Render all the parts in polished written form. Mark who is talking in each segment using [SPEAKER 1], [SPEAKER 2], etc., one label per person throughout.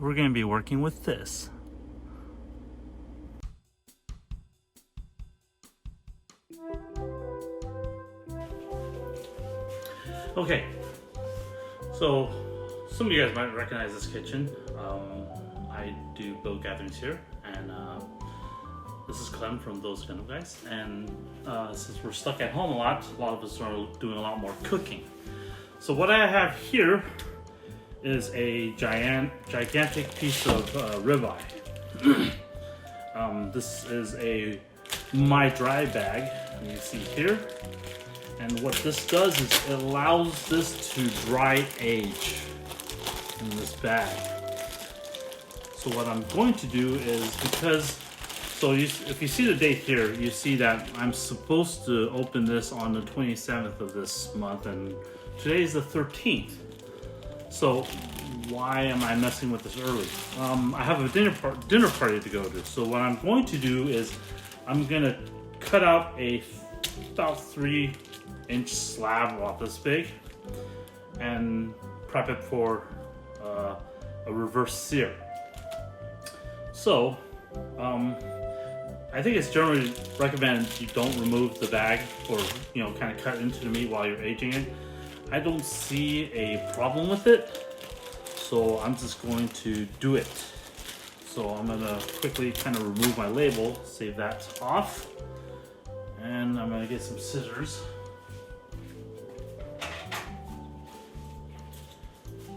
[SPEAKER 1] We're going to be working with this. Okay, so some of you guys might recognize this kitchen. I do build gatherings here, and this is Clem from those Gundam guys. And since we're stuck at home a lot of us are doing a lot more cooking. So what I have here is a gigantic piece of ribeye. This is my dry bag, you see here. And what this does is it allows this to dry age in this bag. So what I'm going to do is, if you see the date here, you see that I'm supposed to open this on the 27th of this month, and today is the 13th. So why am I messing with this early? I have a dinner party to go to. So what I'm going to do is I'm gonna cut out about 3-inch slab about this big and prep it for a reverse sear. So I think it's generally recommended you don't remove the bag or kind of cut into the meat while you're aging it. I don't see a problem with it, so I'm just going to do it. So I'm gonna quickly kind of remove my label, save that off, and I'm gonna get some scissors.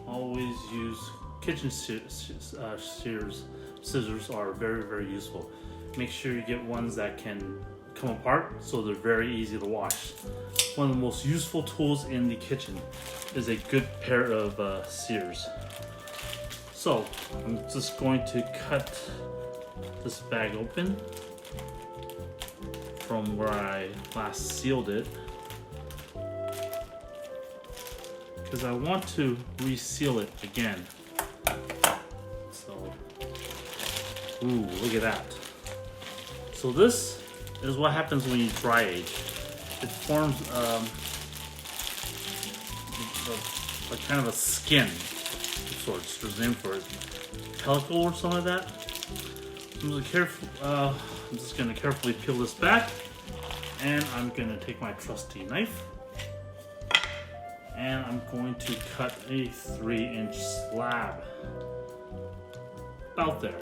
[SPEAKER 1] Always use kitchen shears. Scissors are very, very useful. Make sure you get ones that can come apart so they're very easy to wash. One of the most useful tools in the kitchen is a good pair of shears. So I'm just going to cut this bag open from where I last sealed it, because I want to reseal it again. So, ooh, look at that. So this is what happens when you dry age. It forms a kind of a skin of sorts. There's a name for it, pellicle or something like that. I'm just gonna carefully peel this back, and I'm gonna take my trusty knife, and I'm going to cut a 3-inch slab about there.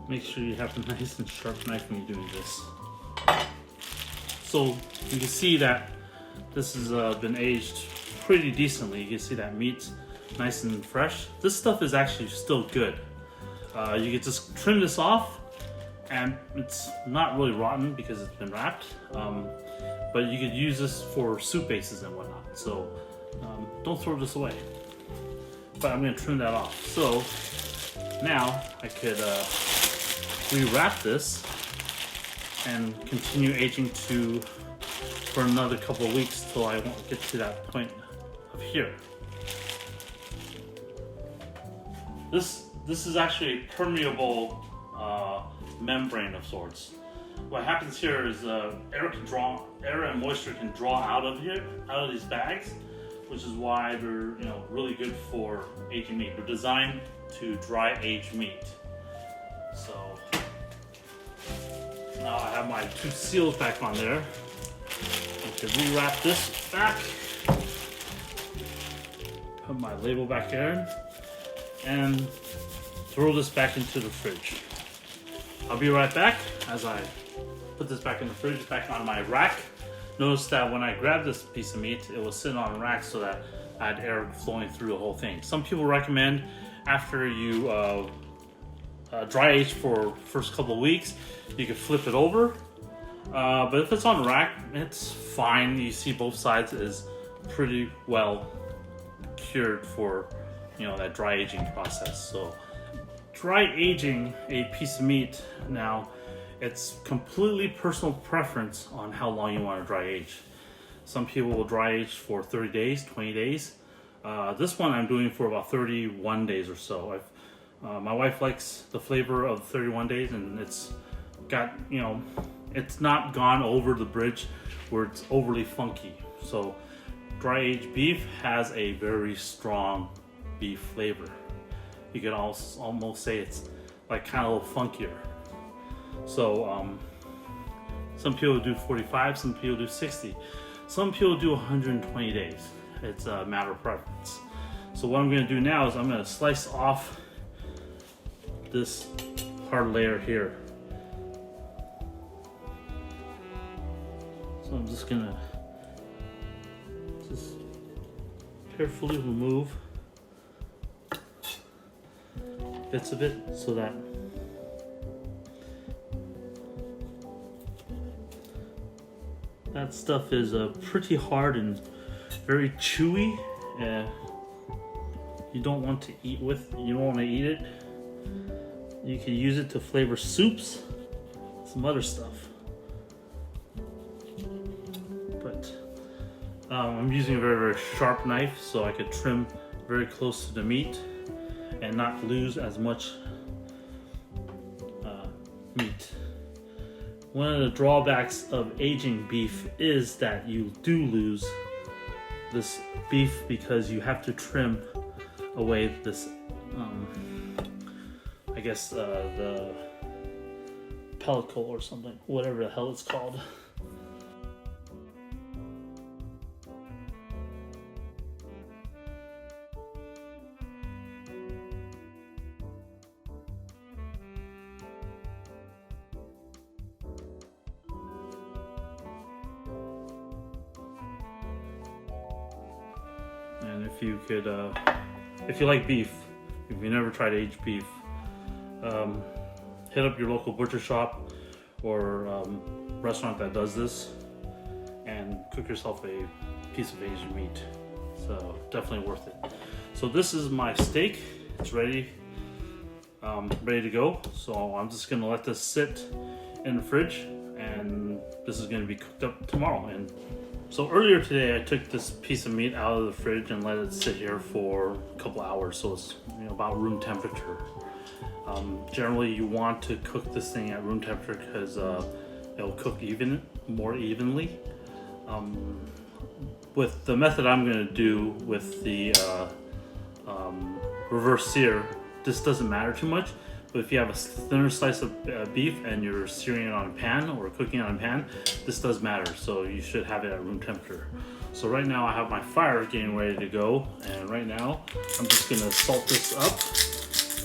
[SPEAKER 1] Make sure you have a nice and sharp knife when you're doing this. So you can see that this has been aged pretty decently. You can see that meat's nice and fresh. This stuff is actually still good. You can just trim this off, and it's not really rotten because it's been wrapped. But you could use this for soup bases and whatnot. So don't throw this away. But I'm gonna trim that off. So now I could rewrap this and continue aging for another couple of weeks till I won't get to that point of here. This is actually a permeable membrane of sorts. What happens here is air and moisture can draw out of these bags, which is why they're really good for aging meat. They're designed to dry age meat. So now I have my 2 seals back on there. I can rewrap this back, put my label back there, and throw this back into the fridge. I'll be right back as I put this back in the fridge, back on my rack. Notice that when I grabbed this piece of meat, it was sitting on a rack so that I had air flowing through the whole thing. Some people recommend after you dry age for first couple of weeks, you can flip it over. But if it's on rack, it's fine. You see both sides is pretty well cured for that dry aging process. So dry aging a piece of meat now, it's completely personal preference on how long you want to dry age. Some people will dry age for 30 days, 20 days. This one I'm doing for about 31 days or so. My wife likes the flavor of 31 days, and it's got, it's not gone over the bridge where it's overly funky. So dry aged beef has a very strong beef flavor. You can almost say it's like kind of a little funkier. So some people do 45, some people do 60, some people do 120 days. It's a matter of preference. So what I'm going to do now is I'm going to slice off this hard layer here. So I'm just going to carefully remove bits of it so that that stuff is pretty hard and very chewy. You don't want to eat it. You can use it to flavor soups, some other stuff. But I'm using a very, very sharp knife so I could trim very close to the meat and not lose as much meat. One of the drawbacks of aging beef is that you do lose this beef because you have to trim away this, I guess the pellicle or something, whatever the hell it's called. And if you could, if you like beef, if you never tried aged beef, hit up your local butcher shop or restaurant that does this and cook yourself a piece of aged meat. So definitely worth it. So this is my steak. It's ready to go. So I'm just gonna let this sit in the fridge, and this is gonna be cooked up tomorrow. And so earlier today, I took this piece of meat out of the fridge and let it sit here for a couple hours, so it's about room temperature. Generally, you want to cook this thing at room temperature because it'll cook more evenly. With the method I'm going to do with the reverse sear, this doesn't matter too much. But if you have a thinner slice of beef and you're searing it on a pan or cooking it on a pan, this does matter. So you should have it at room temperature. So right now I have my fire getting ready to go, and right now I'm just gonna salt this up.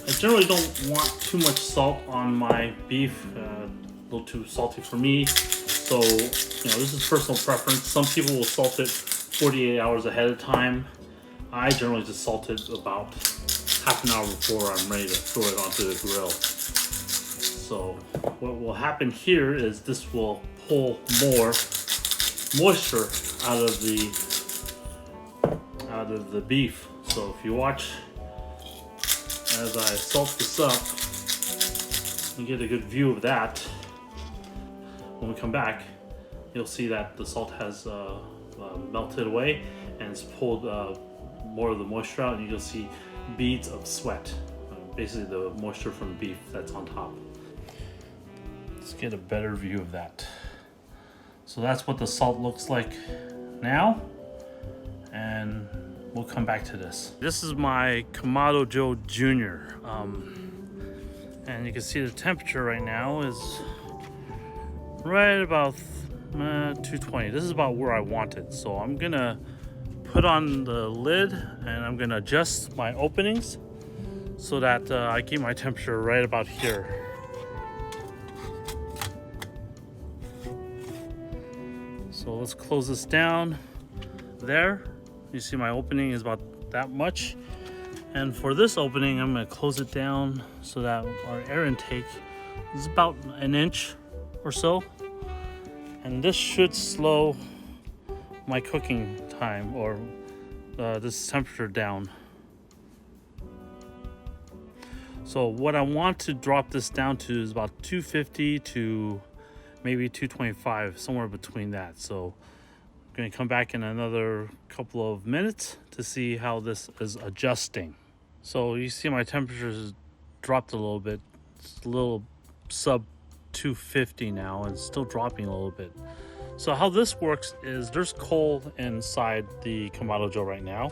[SPEAKER 1] I generally don't want too much salt on my beef, a little too salty for me. So this is personal preference. Some people will salt it 48 hours ahead of time. I generally just salt it about half an hour before I'm ready to throw it onto the grill. So what will happen here is this will pull more moisture out of the beef. So if you watch as I salt this up, you get a good view of that. When we come back, you'll see that the salt has melted away and it's pulled more of the moisture out, and you'll see beads of sweat, basically the moisture from the beef that's on top. Let's get a better view of that. So that's what the salt looks like now, and we'll come back to this. This is my Kamado Joe Jr. And you can see the temperature right now is right about 220. This is about where I want it. So I'm gonna put on the lid and I'm gonna adjust my openings so that I keep my temperature right about here. So let's close this down there. You see my opening is about that much. And for this opening, I'm gonna close it down so that our air intake is about an inch or so. And this should slow my cooking time or this temperature down. So what I want to drop this down to is about 250 to maybe 225, somewhere between that. So going to come back in another couple of minutes to see how this is adjusting. So you see my temperature has dropped a little bit. It's a little sub 250 now and still dropping a little bit. So how this works is there's coal inside the Kamado Joe right now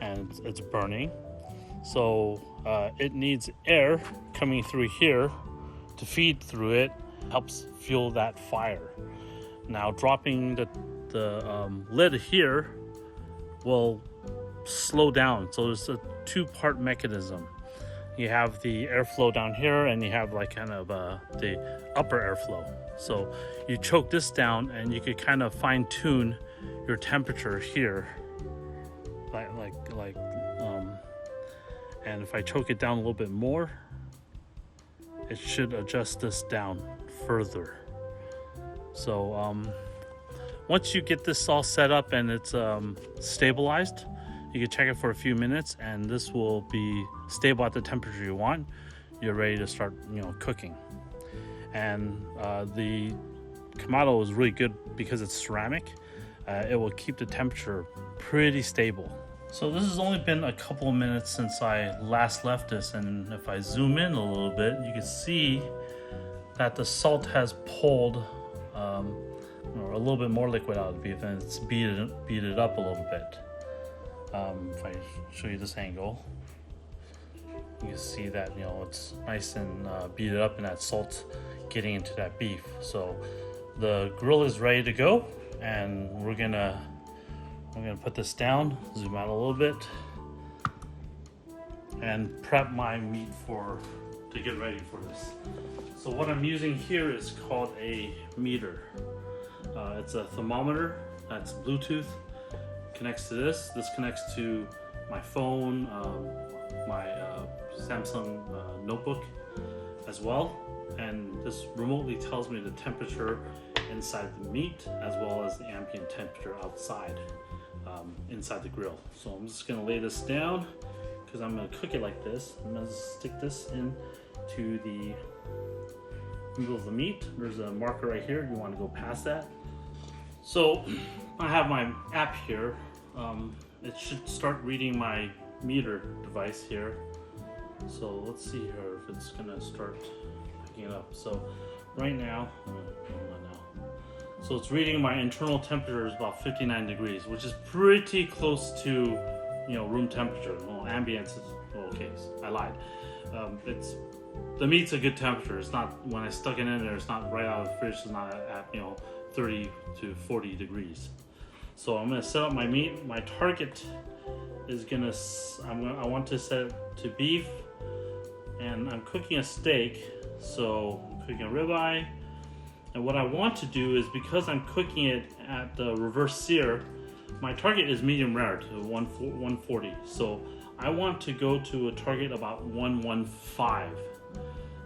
[SPEAKER 1] and it's burning. So it needs air coming through here to feed through it, helps fuel that fire. Now dropping the lid here will slow down. So there's a two-part mechanism. You have the airflow down here and you have like kind of the upper airflow. So you choke this down and you could kind of fine tune your temperature here. And if I choke it down a little bit more, it should adjust this down further. So once you get this all set up and it's stabilized, you can check it for a few minutes and this will be stable at the temperature you want. You're ready to start, cooking. And the Kamado is really good because it's ceramic. It will keep the temperature pretty stable. So this has only been a couple of minutes since I last left this, and if I zoom in a little bit, you can see that the salt has pulled a little bit more liquid out of the beef, and it's beat it up a little bit. If I show you this angle, you can see that it's nice and beat it up, and that salt's getting into that beef. So the grill is ready to go, and I'm gonna put this down, zoom out a little bit, and prep my meat to get ready for this. So what I'm using here is called a meter. It's a thermometer that's Bluetooth. Connects to this. This connects to my phone, my Samsung notebook as well, and this remotely tells me the temperature inside the meat as well as the ambient temperature outside, inside the grill. So I'm just gonna lay this down because I'm gonna cook it like this. I'm gonna stick this into the middle of the meat. There's a marker right here. You want to go past that. So I have my app here. It should start reading my meter device here. So let's see here if it's gonna start picking it up. So right now, so it's reading my internal temperature is about 59 degrees, which is pretty close to room temperature. Well, ambient is okay. I lied. The meat's a good temperature. It's not, when I stuck it in there, it's not right out of the fridge. It's not at 30 to 40 degrees. So I'm gonna set up my meat. My target is I want to set it to beef, and I'm cooking a steak. So I'm cooking a ribeye, and what I want to do is, because I'm cooking it at the reverse sear, my target is medium rare to 140. So I want to go to a target about 115.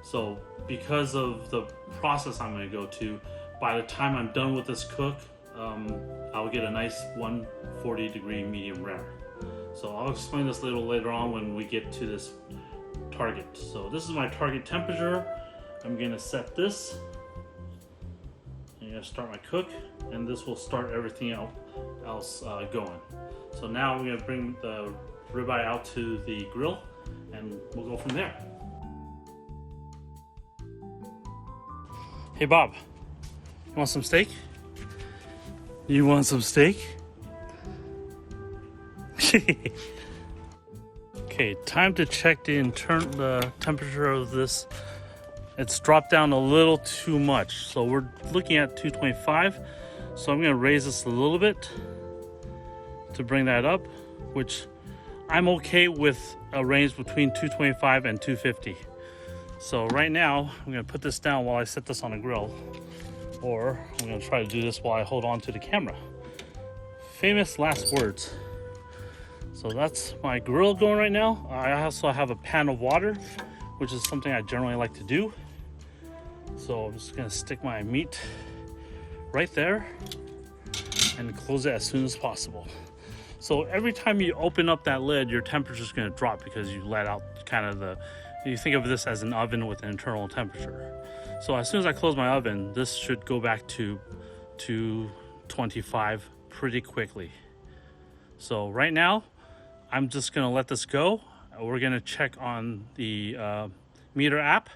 [SPEAKER 1] So because of the process I'm going to go to, by the time I'm done with this cook, I'll get a nice 140 degree medium rare. So I'll explain this a little later on when we get to this target. So this is my target temperature. I'm going to set this. I'm going to start my cook, and this will start everything else going. So now we're going to bring the ribeye out to the grill, and we'll go from there. Hey Bob, you want some steak? You want some steak? Okay, time to check the temperature of this. It's dropped down a little too much. So we're looking at 225. So I'm gonna raise this a little bit to bring that up, which I'm okay with a range between 225 and 250. So right now, I'm gonna put this down while I set this on a grill, or I'm gonna try to do this while I hold on to the camera. Famous last words. So that's my grill going right now. I also have a pan of water, which is something I generally like to do. So I'm just gonna stick my meat right there and close it as soon as possible. So every time you open up that lid, your temperature is gonna drop because you let out kind of you think of this as an oven with an internal temperature. So as soon as I close my oven, this should go back to 225 pretty quickly. So right now, I'm just gonna let this go. We're gonna check on the meter app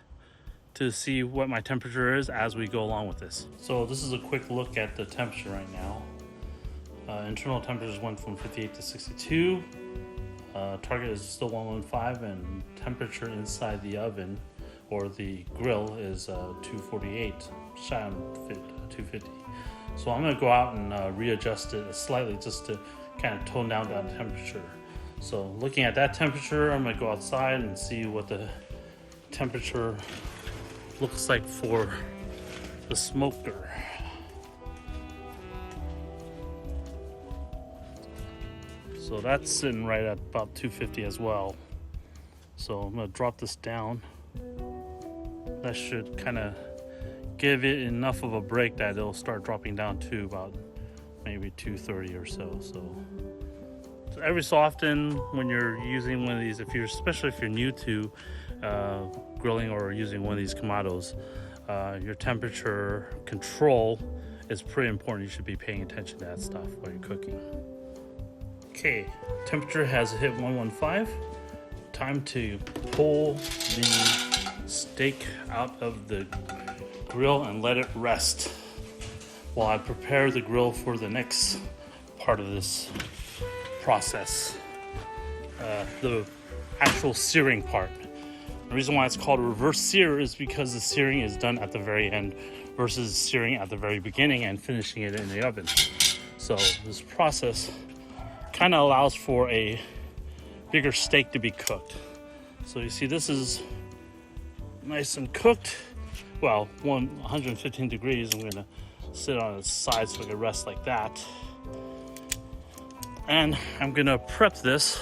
[SPEAKER 1] to see what my temperature is as we go along with this. So this is a quick look at the temperature right now. Internal temperatures went from 58 to 62. Target is still 115, and temperature inside the oven or the grill is 248, shy on 250. So I'm gonna go out and readjust it slightly just to kind of tone down that temperature. So looking at that temperature, I'm gonna go outside and see what the temperature looks like for the smoker. So that's sitting right at about 250 as well. So I'm gonna drop this down. That should kind of give it enough of a break that it'll start dropping down to about maybe 230 or so. So every so often when you're using one of these, especially if you're new to grilling or using one of these Kamados, your temperature control is pretty important. You should be paying attention to that stuff while you're cooking. Okay, temperature has hit 115. Time to pull the steak out of the grill and let it rest while I prepare the grill for the next part of this process, the actual searing part. The reason why it's called reverse sear is because the searing is done at the very end versus searing at the very beginning and finishing it in the oven. So this process kind of allows for a bigger steak to be cooked. So you see this is nice and cooked. Well, 115 degrees. I'm gonna sit on its side so it can rest like that. And I'm gonna prep this.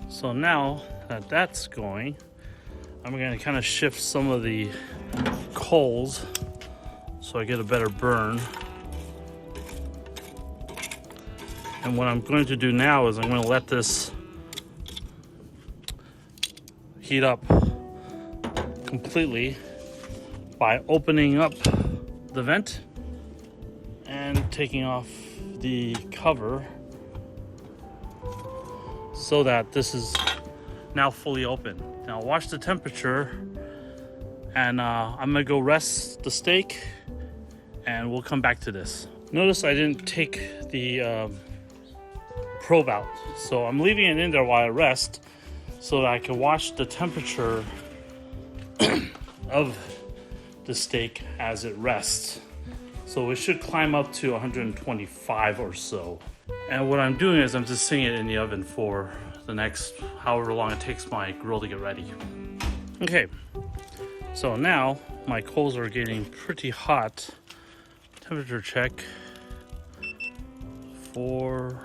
[SPEAKER 1] So now that that's going, I'm gonna kind of shift some of the coals so I get a better burn. And what I'm going to do now is I'm going to let this heat up completely by opening up the vent and taking off the cover so that this is now fully open. Now watch the temperature, and I'm gonna go rest the steak and we'll come back to this. Notice I didn't take the probe out, so I'm leaving it in there while I rest so that I can watch the temperature of the steak as it rests. So it should climb up to 125 or so. And what I'm doing is I'm just sitting it in the oven for the next however long it takes my grill to get ready. Okay, so now my coals are getting pretty hot. Temperature check for,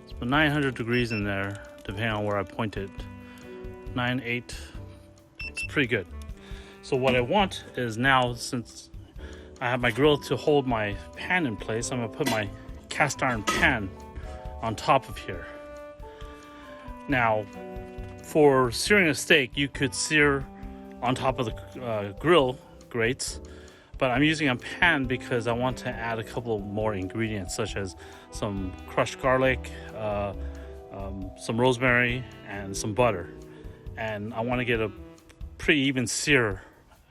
[SPEAKER 1] it's about 900 degrees in there, depending on where I point it. 98, it's pretty good. So what I want is now, since I have my grill to hold my pan in place, I'm gonna put my cast iron pan on top of here. Now, for searing a steak, you could sear on top of the grill grates, but I'm using a pan because I want to add a couple more ingredients, such as some crushed garlic, some rosemary, and some butter. And I want to get a pretty even sear.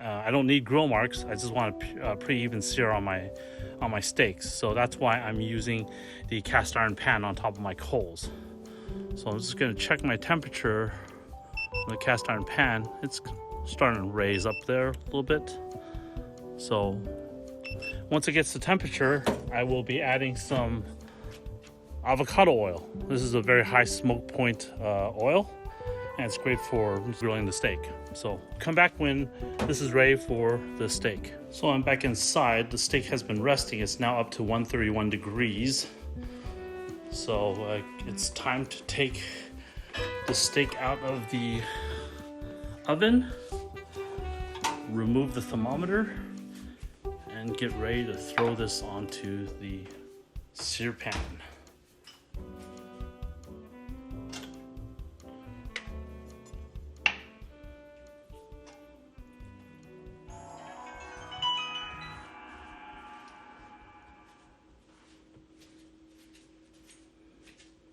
[SPEAKER 1] I don't need grill marks. I just want a pretty even sear on my steaks. So that's why I'm using the cast iron pan on top of my coals. So I'm just going to check my temperature on the cast iron pan. It's starting to raise up there a little bit. So once it gets to temperature, I will be adding some avocado oil. This is a very high smoke point oil, and it's great for grilling the steak. So come back when this is ready for the steak. So I'm back inside. The steak has been resting. It's now up to 131 degrees. So it's time to take the steak out of the oven, remove the thermometer, and get ready to throw this onto the sear pan.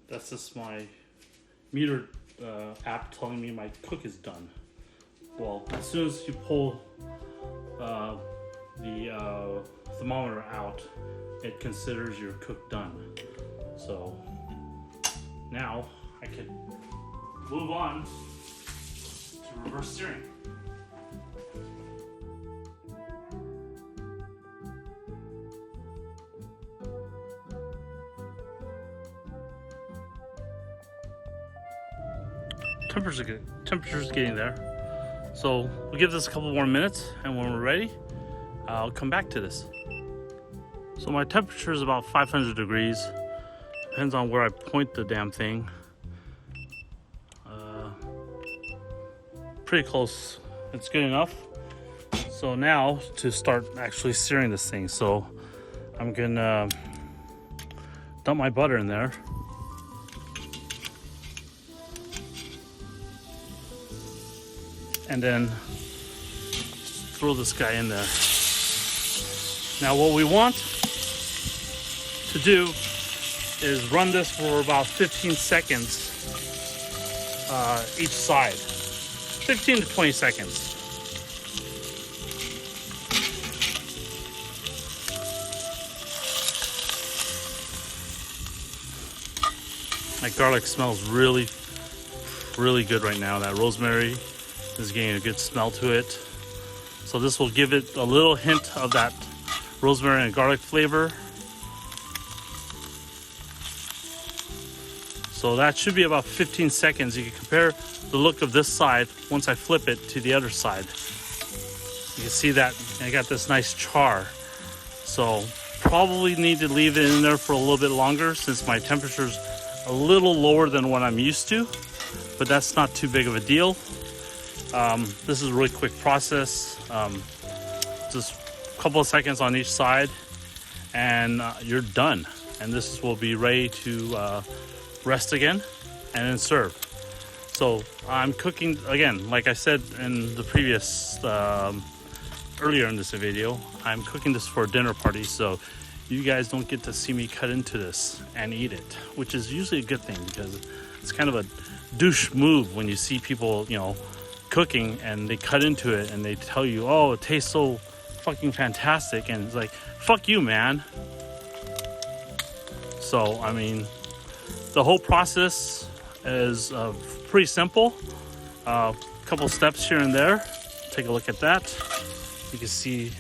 [SPEAKER 1] That's just my meter app telling me my cook is done. Well, as soon as you pull the thermometer out, it considers your cook done. So now I can move on to reverse searing. Temperature's getting there. So we'll give this a couple more minutes, and when we're ready, I'll come back to this. So my temperature is about 500 degrees. Depends on where I point the damn thing. Pretty close. It's good enough. So now to start actually searing this thing. So I'm gonna dump my butter in there. And then throw this guy in there. Now what we want to do is run this for about 15 seconds each side. 15 to 20 seconds. My garlic smells really good right now. That rosemary is getting a good smell to it. So this will give it a little hint of that rosemary and garlic flavor. So that should be about 15 seconds. You can compare the look of this side once I flip it to the other side. You can see that I got this nice char. So probably need to leave it in there for a little bit longer since my temperature's a little lower than what I'm used to, but that's not too big of a deal. This is a really quick process. Just a couple of seconds on each side and you're done. And this will be ready to rest again and then serve. So I'm cooking again, like I said in the previous, earlier in this video, I'm cooking this for a dinner party. So you guys don't get to see me cut into this and eat it, which is usually a good thing because it's kind of a douche move when you see people, you know, cooking and they cut into it and they tell you, oh, it tastes so fucking fantastic, and it's like, fuck you, man. So I mean, the whole process is pretty simple. A couple steps here and there. Take a look at that. You can see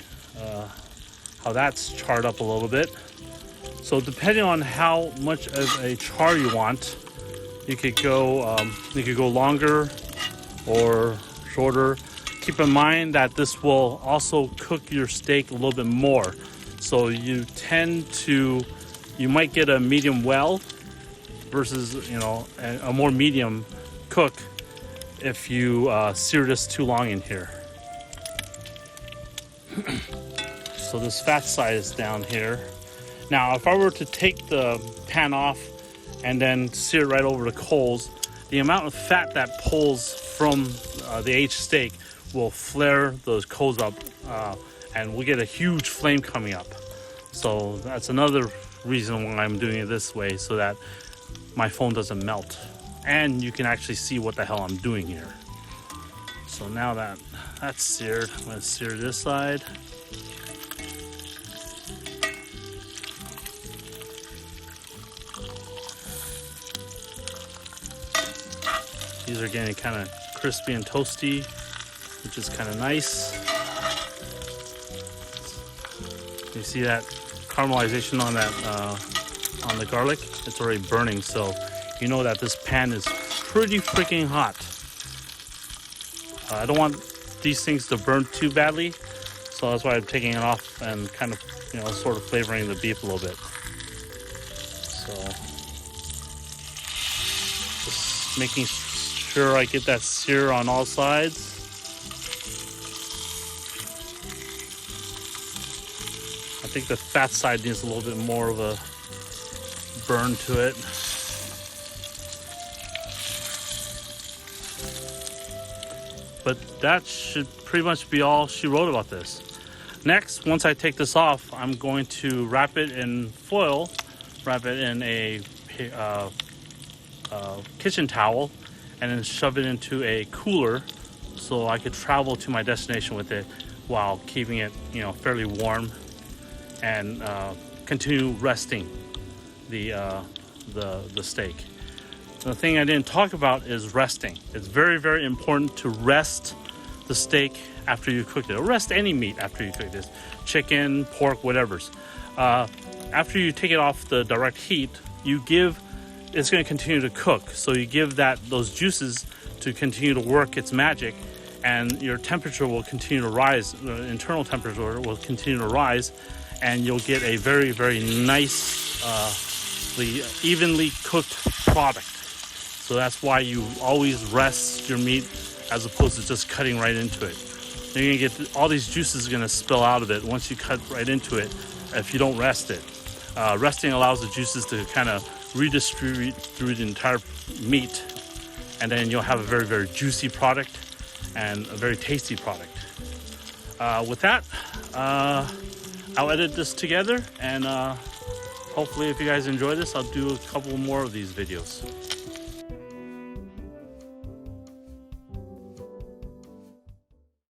[SPEAKER 1] how that's charred up a little bit. So depending on how much of a char you want, you could go longer or shorter. Keep in mind that this will also cook your steak a little bit more. So you might get a medium well versus, you know, a more medium cook if you sear this too long in here. So this fat side is down here. Now, if I were to take the pan off and then sear it right over the coals, the amount of fat that pulls from the aged steak will flare those coals up, and we'll get a huge flame coming up. So that's another reason why I'm doing it this way, so that my phone doesn't melt. And you can actually see what the hell I'm doing here. So now that that's seared, I'm gonna sear this side. These are getting kind of crispy and toasty, which is kind of nice. You see that caramelization on that on the garlic? It's already burning, so you know that this pan is pretty freaking hot. I don't want these things to burn too badly, so that's why I'm taking it off and kind of, you know, sort of flavoring the beef a little bit. So just making sure I get that sear on all sides. I think the fat side needs a little bit more of a burn to it. But that should pretty much be all she wrote about this. Next, once I take this off, I'm going to wrap it in foil, wrap it in a kitchen towel and then shove it into a cooler so I could travel to my destination with it while keeping it, you know, fairly warm, and continue resting the steak. The thing I didn't talk about is resting. It's very, very important to rest the steak after you cook it, or rest any meat after you cook this, chicken, pork, whatever's. After you take it off the direct heat, it's going to continue to cook. So you give those juices to continue to work its magic, and your temperature will continue to rise. The internal temperature will continue to rise, and you'll get a very, very nice, evenly cooked product. So that's why you always rest your meat as opposed to just cutting right into it. Then you're gonna get all these juices are gonna spill out of it once you cut right into it if you don't rest it. Resting allows the juices to kind of redistribute through the entire meat, and then you'll have a very, very juicy product and a very tasty product. With that, I'll edit this together, and hopefully if you guys enjoy this, I'll do a couple more of these videos.